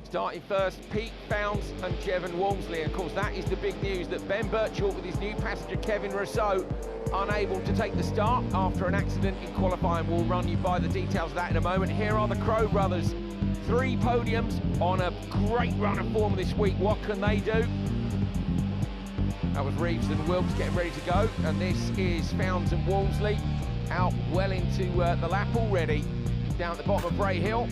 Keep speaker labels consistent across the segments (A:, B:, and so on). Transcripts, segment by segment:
A: Starting first, Pete Bounds and Jevon Walmsley. Of course, that is the big news, that Ben Birchall with his new passenger Kevin Rousseau unable to take the start after an accident in qualifying. We'll run you by the details of that in a moment. Here are the Crow brothers, 3 podiums on a great run of form this week. What can they do? That was Reeves and Wilkes getting ready to go, and this is Bounds and Walmsley out well into the lap already, down at the bottom of Bray Hill.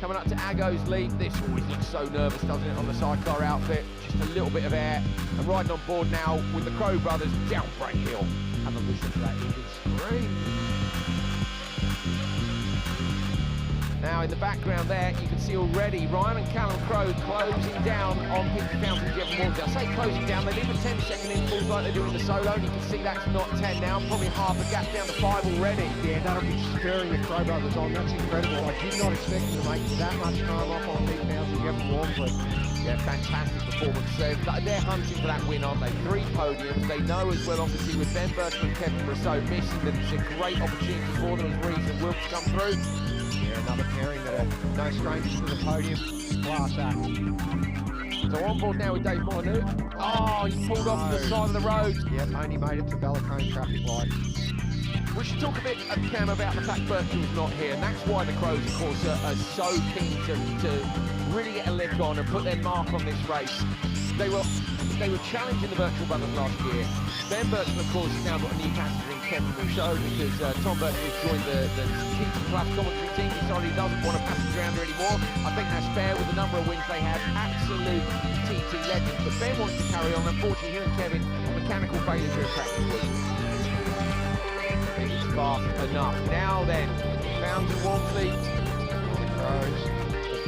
A: Coming up to Ago's lead. This always looks so nervous, doesn't it, on the sidecar outfit? Just a little bit of air. And riding on board now with the Crow brothers down Bray Hill.
B: Have a listen to that engine scream.
A: Now in the background there, you can see already Ryan and Callum Crow closing down on Pete Bounds and Jevon Walmsley. I say closing down, they leave a 10-second intervals like they do in the solo, and you can see that's not 10 now, probably half a gap down to 5 already.
B: Yeah, that'll be spurring the Crow brothers on. That's incredible. I did not expect them to make that much time off on Pete Bounds and Jevon Walmsley.
A: Yeah, fantastic performance. They're hunting for that win, aren't they? 3 podiums. They know as well, obviously, with Ben Birchall and Kevin Rousseau missing, that it's a great opportunity for them as Reeves and Wilkes come through.
B: Yeah, another pairing that are no strangers to the podium. Class act.
A: So on board now with Dave Molyneux. Oh, he pulled off the side of the road.
B: Yep, only made it to Ballacone traffic light.
A: We should talk a bit, Cam, about the fact Birchall's not here, and that's why the Crows, of course, are so keen to really get a lick on and put their mark on this race. They were challenging the Birchall brothers last year. Ben Birchall, of course, has now got a new passenger in Kevin Rousseau, because Tom Birchall has joined the Keaton Plus commentary team. He decided he doesn't want a passenger around there anymore. I think that's fair with the number of wins they have. Absolute TT legends. But Ben wants to carry on. Unfortunately, here in Kevin, a mechanical failure during practice week. It's fast enough. Now then, Bounds and Walmsley.
B: The Crows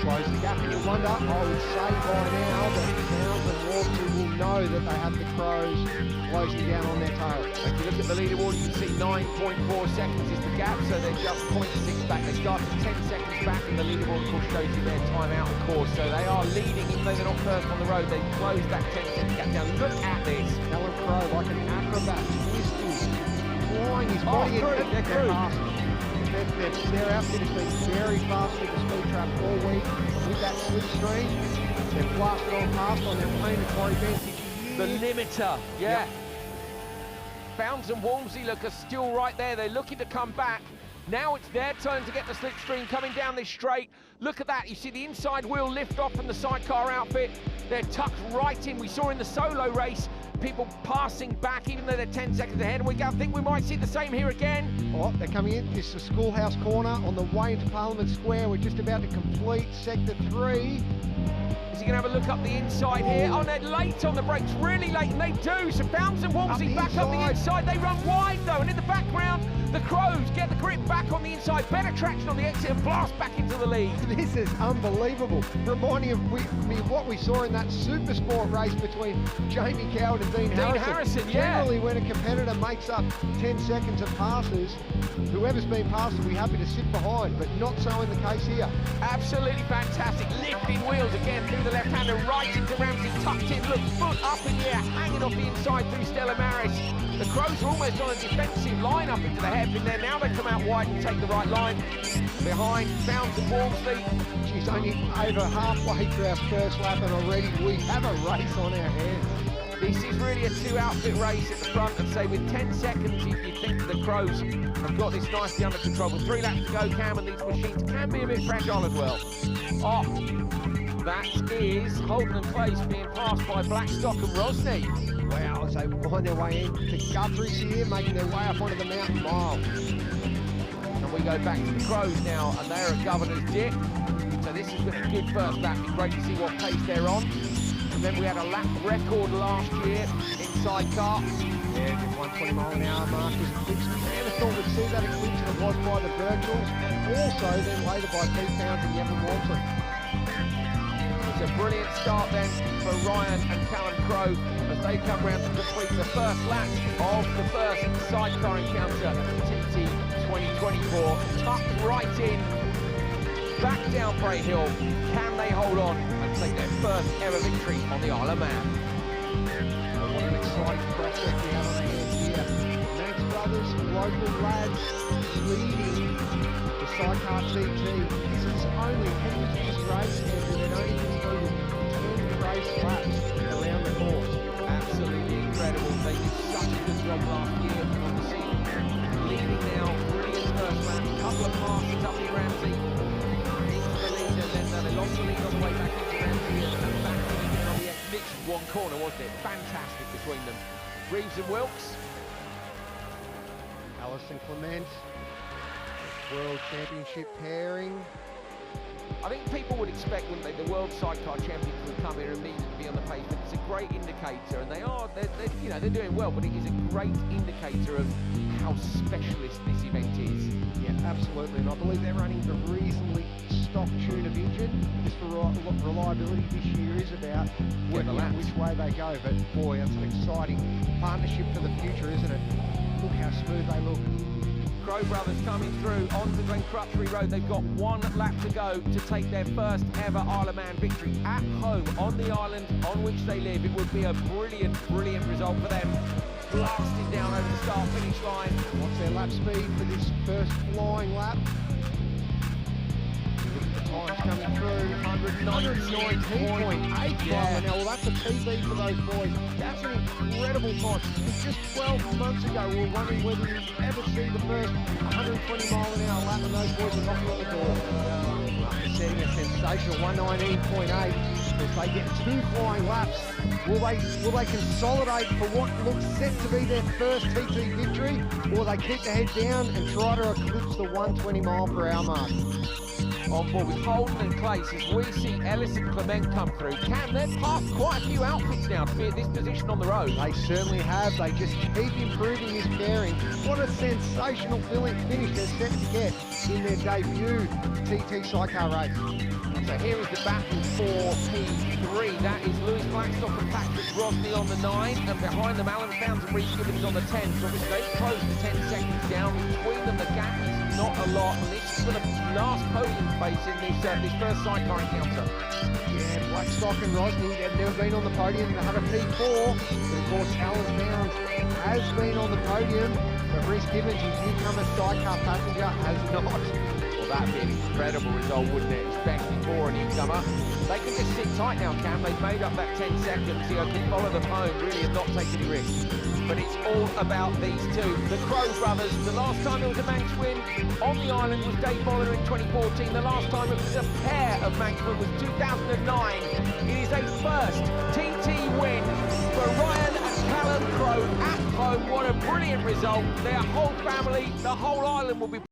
B: close the gap, and you wonder, I would say by now that Bounds and Walmsley will know that they have the Crows closing down on their tail.
A: If you look at the leaderboard, you can see 9.4 seconds is the gap, so they're just 0.6 back. They started 10 seconds back, and the leaderboard, of course, shows you their time out of course. So they are leading, even though they're not first on the road. They've closed that 10-second gap down. Look at this.
B: Callum Crow, like an acrobat, twisting, flying his body in. They're fast. Their outfit has been very fast with the speed trap all week. With that slipstream, they've blasted on past on their planetary advantage.
A: The limiter, yeah. Yep. Bounds and Walmsley look are still right there. They're looking to come back. Now it's their turn to get the slipstream coming down this straight. Look at that. You see the inside wheel lift off from the sidecar outfit. They're tucked right in. We saw in the solo race people passing back even though they're 10 seconds ahead, and I think we might see the same here again.
B: Oh, they're coming in. This is the Schoolhouse Corner on the way into Parliament Square. We're just about to complete Sector 3.
A: Is he going to have a look up the inside here? Oh, they're late on the brakes, really late, and they do. So Bounds and Walmsley back up the inside. They run wide though, and in the background, the Crows get the grip back on the inside, better traction on the exit, and blast back into the lead.
B: This is unbelievable. Reminding me of what we saw in that super sport race between Jamie Coward and Dean Harrison.
A: Yeah.
B: Generally, when a competitor makes up 10 seconds of passes, whoever's been passed will be happy to sit behind, but not so in the case here.
A: Absolutely fantastic. Lifting wheels again through the left-hander, right into Ramsey, tucked in, look, foot up in the air, hanging off the inside through Stella Maris. The Crows are almost on a defensive line up into the hairpin there. Now they come out wide and take the right line. Behind Bounds and Walmsley.
B: She's only over halfway through our first lap, and already we have a race on our hands.
A: This is really a 2-outfit race at the front, and say with 10 seconds you think the Crows have got this nicely under control. With 3 laps to go, Cam, and these machines can be a bit fragile as well. Oh, that is Holden and Place being passed by Blackstock and Rosny.
B: Wow, as they find their way into Guthrie's here, making their way up onto the mountain mile.
A: And we go back to the Crows now, and they're at Governor's Dip. So this has been a good first lap. It's great to see what pace they're on. Remember, we had a lap record last year in sidecar.
B: Yeah, the 120 mile an hour mark was eclipsed. Never thought we'd see that eclipse, and it was by the Birchalls, and also then later by Pete Bounds and Jevon Walmsley.
A: It's a brilliant start then for Ryan and Callum Crow as they come round to complete the first lap of the first sidecar encounter TT 2024. Tucked right in, back down Bray Hill. Can they hold on and take their first ever victory on the Isle of Man?
B: Oh, what an exciting prospect we have on our hands here. Manx Brothers, local lads, leading the sidecar TT. This is only, heading into this race, and it only
A: it. Fantastic between them. Reeves and Wilkes.
B: Alison Clement, World Championship pairing.
A: I think people would expect, wouldn't they, the World Sidecar Champions would come here and immediately be on the pavement. It's a great indicator, and they're doing well, but it is a great indicator of how specialist this event is.
B: Yeah, absolutely, and I believe they're running a reasonably stock tune of engine. Just for reliability this year is about working out which way they go, but boy, that's an exciting partnership for the future, isn't it? Look how smooth they look.
A: Crow brothers coming through onto Glen Crutchery Road. They've got one lap to go to take their first ever Isle of Man victory at home on the island on which they live. It would be a brilliant, brilliant result for them. Blasting down over the start-finish line.
B: What's their lap speed for this first flying lap? Look at the times coming through. 119.8
A: Yeah.
B: Now, well, that's a PB for those boys. That's an incredible time. Just 12 months ago, we were wondering whether you'd ever see the first 120-mile-an-hour lap, and those boys are knocking on the door. They're setting a sensational 119.8. If they get 2 flying laps, will they consolidate for what looks set to be their first TT victory, or will they keep their head down and try to eclipse the 120-mile-per-hour mark?
A: On board with Holden and Clace as we see Ellis and Clement come through. Cam, they've passed quite a few outfits now to be at this position on the road.
B: They certainly have. They just keep improving this pairing. What a sensational finish they're set to get in their debut TT sidecar race.
A: So here is the battle for P3. That is Lewis Blackstock and Patrick Rosney on the 9, and behind them Alan Founds and Reece Gibbons on the 10. So obviously they've closed the 10 seconds down. Between them, the gap is not a lot, and this is for the last podium space in this first sidecar encounter.
B: Yeah, Blackstock and Rosney, they've never been on the podium. They had a P4, but of course Alan Founds has been on the podium, but Reece Gibbons, his newcomer sidecar passenger, has not.
A: Well, that'd be an incredible result, wouldn't it? Especially for a newcomer. They can just sit tight now, Cam. They've made up that 10 seconds. You know, can follow them home, really, and not take any risks. But it's all about these two. The Crow brothers, the last time it was a Manx win on the island was Dave Boller in 2014. The last time it was a pair of Manx win was 2009. It is a first TT win for Ryan and Callum Crow at home. What a brilliant result. Their whole family, the whole island will be